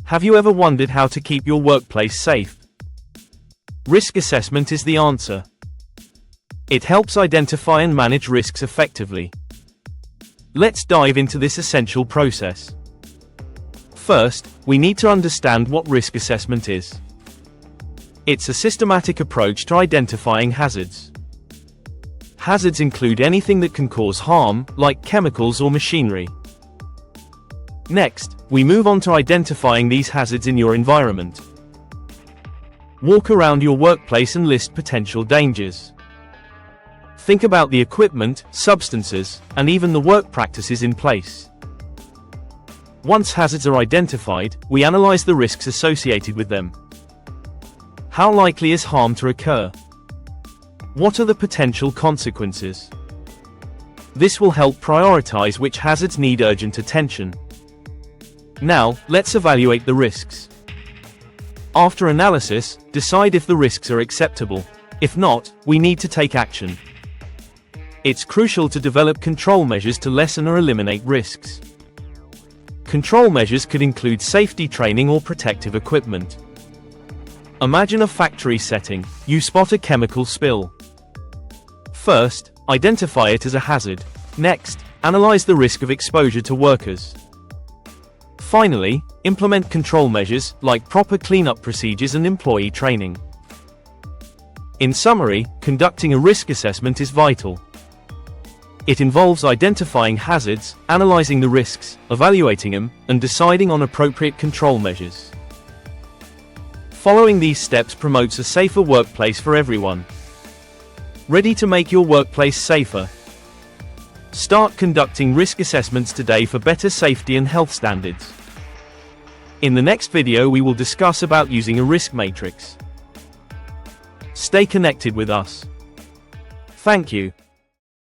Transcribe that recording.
Have you ever wondered how to keep your workplace safe? Risk assessment is the answer. It helps identify and manage risks effectively. Let's dive into this essential process. First, we need to understand what risk assessment is. It's a systematic approach to identifying hazards. Hazards include anything that can cause harm, like chemicals or machinery. Next, we move on to identifying these hazards in your environment. Walk around your workplace and list potential dangers. Think about the equipment, substances, and even the work practices in place. Once hazards are identified, we analyze the risks associated with them. How likely is harm to occur? What are the potential consequences? This will help prioritize which hazards need urgent attention. Now, let's evaluate the risks. After analysis, decide if the risks are acceptable. If not, we need to take action. It's crucial to develop control measures to lessen or eliminate risks. Control measures could include safety training or protective equipment. Imagine a factory setting. You spot a chemical spill. First, identify it as a hazard. Next, analyze the risk of exposure to workers. Finally, implement control measures, like proper cleanup procedures and employee training. In summary, conducting a risk assessment is vital. It involves identifying hazards, analyzing the risks, evaluating them, and deciding on appropriate control measures. Following these steps promotes a safer workplace for everyone. Ready to make your workplace safer? Start conducting risk assessments today for better safety and health standards. In the next video we will discuss about using a risk matrix. Stay connected with us. Thank you.